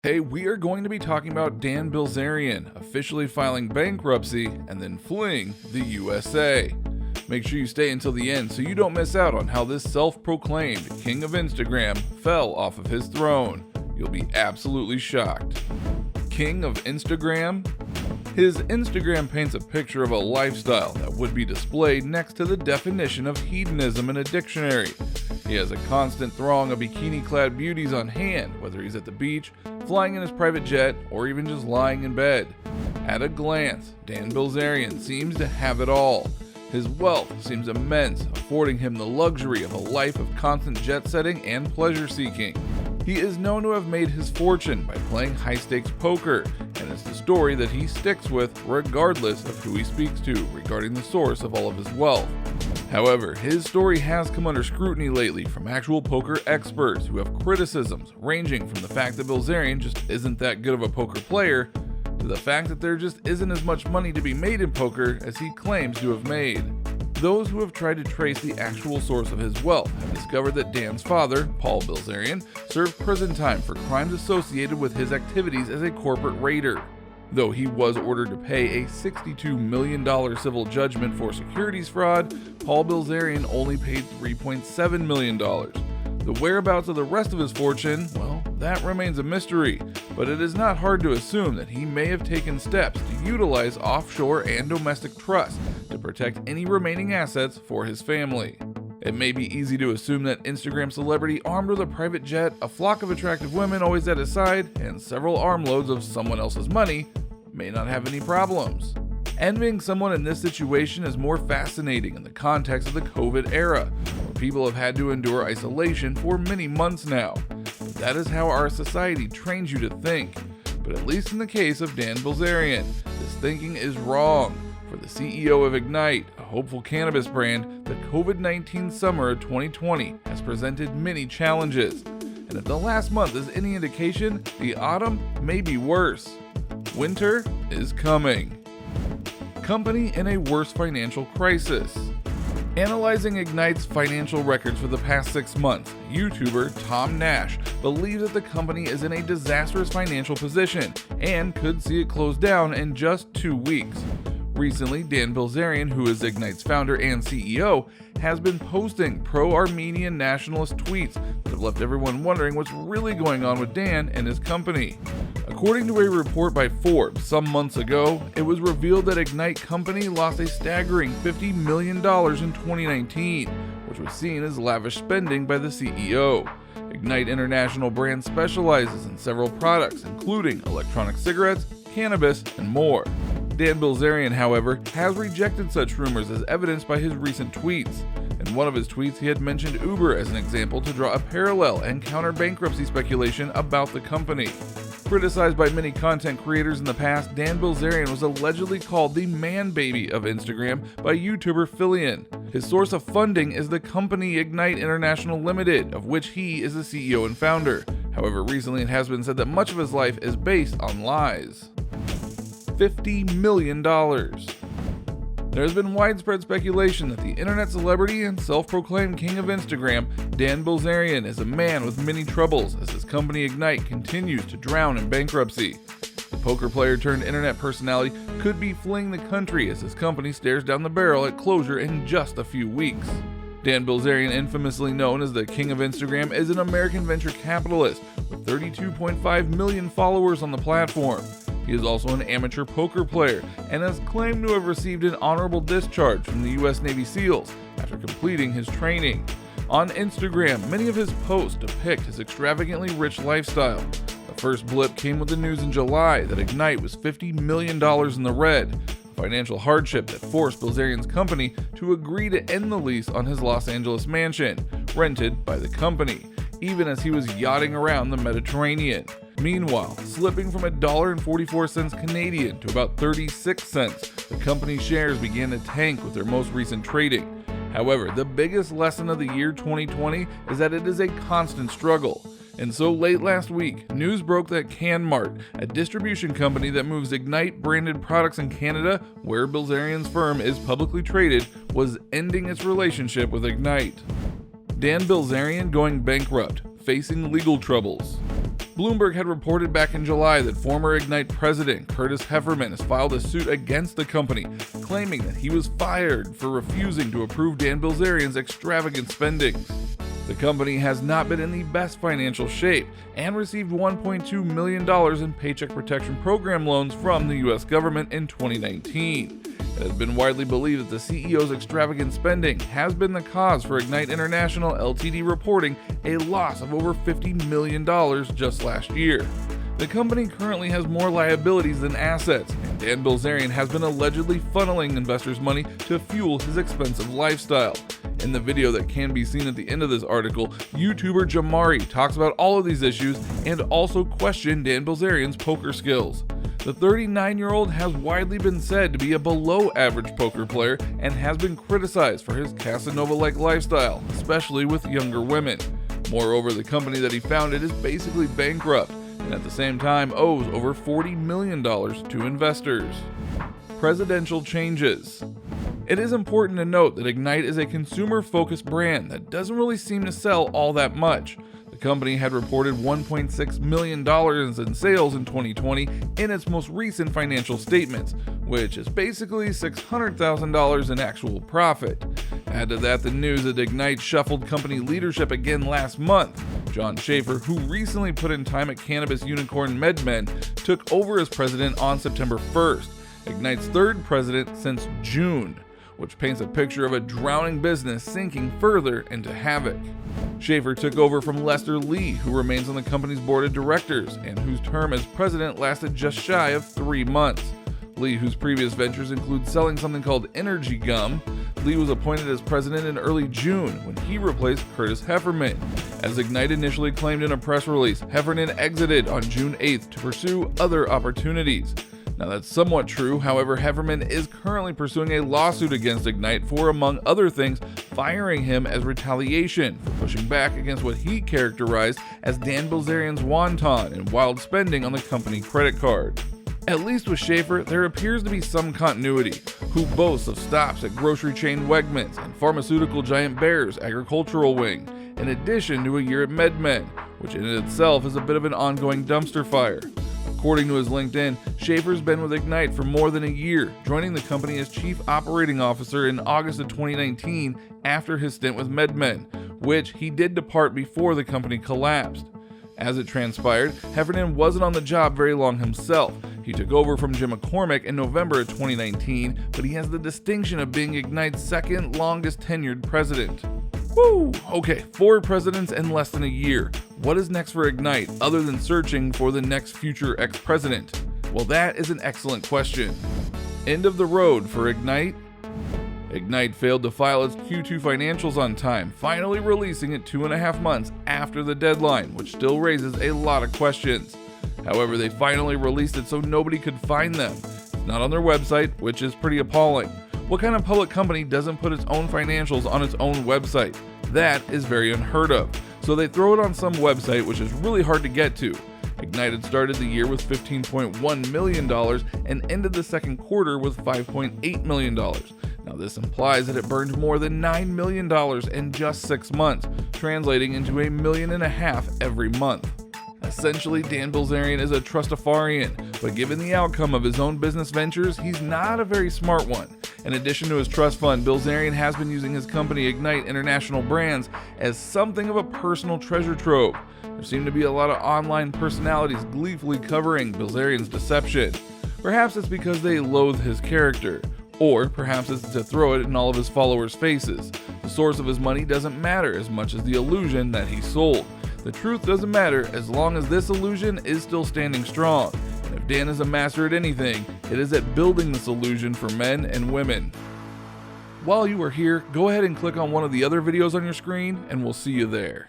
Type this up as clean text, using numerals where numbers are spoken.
Hey, we are going to be talking about Dan Bilzerian officially filing bankruptcy and then fleeing the USA. Make sure you stay until the end so you don't miss out on how this self-proclaimed king of Instagram fell off of his throne. You'll be absolutely shocked. King of Instagram? His Instagram paints a picture of a lifestyle that would be displayed next to the definition of hedonism in a dictionary. He has a constant throng of bikini-clad beauties on hand, whether he's at the beach, flying in his private jet, or even just lying in bed. At a glance, Dan Bilzerian seems to have it all. His wealth seems immense, affording him the luxury of a life of constant jet-setting and pleasure-seeking. He is known to have made his fortune by playing high-stakes poker, and it's the story that he sticks with regardless of who he speaks to regarding the source of all of his wealth. However, his story has come under scrutiny lately from actual poker experts who have criticisms ranging from the fact that Bilzerian just isn't that good of a poker player to the fact that there just isn't as much money to be made in poker as he claims to have made. Those who have tried to trace the actual source of his wealth have discovered that Dan's father, Paul Bilzerian, served prison time for crimes associated with his activities as a corporate raider. Though he was ordered to pay a $62 million civil judgment for securities fraud, Paul Bilzerian only paid $3.7 million. The whereabouts of the rest of his fortune, well, that remains a mystery, but it is not hard to assume that he may have taken steps to utilize offshore and domestic trusts to protect any remaining assets for his family. It may be easy to assume that Instagram celebrity armed with a private jet, a flock of attractive women always at his side, and several armloads of someone else's money may not have any problems. Envying someone in this situation is more fascinating in the context of the COVID era, where people have had to endure isolation for many months now. That is how our society trains you to think. But at least in the case of Dan Bilzerian, this thinking is wrong. For the CEO of Ignite, a hopeful cannabis brand, the COVID-19 summer of 2020 has presented many challenges. And if the last month is any indication, the autumn may be worse. Winter is coming. Company in a worse financial crisis. Analyzing Ignite's financial records for the past 6 months, YouTuber Tom Nash believes that the company is in a disastrous financial position and could see it close down in just 2 weeks. Recently, Dan Bilzerian, who is Ignite's founder and CEO, has been posting pro-Armenian nationalist tweets that have left everyone wondering what's really going on with Dan and his company. According to a report by Forbes some months ago, it was revealed that Ignite Company lost a staggering $50 million in 2019, which was seen as lavish spending by the CEO. Ignite International brand specializes in several products, including electronic cigarettes, cannabis, and more. Dan Bilzerian, however, has rejected such rumors as evidenced by his recent tweets. In one of his tweets, he had mentioned Uber as an example to draw a parallel and counter bankruptcy speculation about the company. Criticized by many content creators in the past, Dan Bilzerian was allegedly called the man baby of Instagram by YouTuber Filian. His source of funding is the company Ignite International Limited, of which he is the CEO and founder. However, recently it has been said that much of his life is based on lies. $50 million. There has been widespread speculation that the internet celebrity and self-proclaimed king of Instagram, Dan Bilzerian, is a man with many troubles as his company Ignite continues to drown in bankruptcy. The poker player turned internet personality could be fleeing the country as his company stares down the barrel at closure in just a few weeks. Dan Bilzerian, infamously known as the king of Instagram, is an American venture capitalist with 32.5 million followers on the platform. He is also an amateur poker player and has claimed to have received an honorable discharge from the U.S. Navy SEALs after completing his training. On Instagram, many of his posts depict his extravagantly rich lifestyle. The first blip came with the news in July that Ignite was $50 million in the red, a financial hardship that forced Bilzerian's company to agree to end the lease on his Los Angeles mansion, rented by the company, even as he was yachting around the Mediterranean. Meanwhile, slipping from $1.44 Canadian to about 36 cents, the company's shares began to tank with their most recent trading. However, the biggest lesson of the year 2020 is that it is a constant struggle. And so late last week, news broke that CanMart, a distribution company that moves Ignite branded products in Canada, where Bilzerian's firm is publicly traded, was ending its relationship with Ignite. Dan Bilzerian going bankrupt, facing legal troubles. Bloomberg had reported back in July that former Ignite president Curtis Hefferman has filed a suit against the company, claiming that he was fired for refusing to approve Dan Bilzerian's extravagant spending. The company has not been in the best financial shape and received $1.2 million in Paycheck Protection Program loans from the U.S. government in 2019. It has been widely believed that the CEO's extravagant spending has been the cause for Ignite International Ltd reporting a loss of over $50 million just last year. The company currently has more liabilities than assets, and Dan Bilzerian has been allegedly funneling investors' money to fuel his expensive lifestyle. In the video that can be seen at the end of this article, YouTuber Jamari talks about all of these issues and also questioned Dan Bilzerian's poker skills. The 39-year-old has widely been said to be a below-average poker player and has been criticized for his Casanova-like lifestyle, especially with younger women. Moreover, the company that he founded is basically bankrupt, and at the same time owes over $40 million to investors. Presidential changes. It is important to note that Ignite is a consumer-focused brand that doesn't really seem to sell all that much. The company had reported $1.6 million in sales in 2020 in its most recent financial statements, which is basically $600,000 in actual profit. Add to that the news that Ignite shuffled company leadership again last month. John Schaefer, who recently put in time at cannabis unicorn MedMen, took over as president on September 1st, Ignite's third president since June, which paints a picture of a drowning business sinking further into havoc. Schaefer took over from Lester Lee, who remains on the company's board of directors and whose term as president lasted just shy of 3 months. Lee, whose previous ventures include selling something called Energy Gum, Lee was appointed as president in early June when he replaced Curtis Hefferman. As Ignite initially claimed in a press release, Heffernan exited on June 8th to pursue other opportunities. Now that's somewhat true, however, Hefferman is currently pursuing a lawsuit against Ignite for, among other things, firing him as retaliation for pushing back against what he characterized as Dan Bilzerian's wanton and wild spending on the company credit card. At least with Schaefer, there appears to be some continuity, who boasts of stops at grocery chain Wegmans and pharmaceutical giant Bayer's agricultural wing, in addition to a year at MedMen, which in itself is a bit of an ongoing dumpster fire. According to his LinkedIn, Schaefer's been with Ignite for more than a year, joining the company as Chief Operating Officer in August of 2019 after his stint with MedMen, which he did depart before the company collapsed. As it transpired, Heffernan wasn't on the job very long himself. He took over from Jim McCormick in November of 2019, but he has the distinction of being Ignite's second longest tenured president. Woo! Okay, 4 presidents in less than a year. What is next for Ignite other than searching for the next future ex-president? Well, that is an excellent question. End of the road for Ignite? Ignite failed to file its Q2 financials on time, finally releasing it 2.5 months after the deadline, which still raises a lot of questions. However, they finally released it so nobody could find them. It's not on their website, which is pretty appalling. What kind of public company doesn't put its own financials on its own website? That is very unheard of. So they throw it on some website, which is really hard to get to. Ignite had started the year with $15.1 million and ended the second quarter with $5.8 million. Now this implies that it burned more than $9 million in just 6 months, translating into $1.5 million every month. Essentially, Dan Bilzerian is a trustafarian, but given the outcome of his own business ventures, he's not a very smart one. In addition to his trust fund, Bilzerian has been using his company Ignite International Brands as something of a personal treasure trove. There seem to be a lot of online personalities gleefully covering Bilzerian's deception. Perhaps it's because they loathe his character, or perhaps it's to throw it in all of his followers' faces. The source of his money doesn't matter as much as the illusion that he sold. The truth doesn't matter as long as this illusion is still standing strong. And if Dan is a master at anything, it is at building this illusion for men and women. While you are here, go ahead and click on one of the other videos on your screen, and we'll see you there.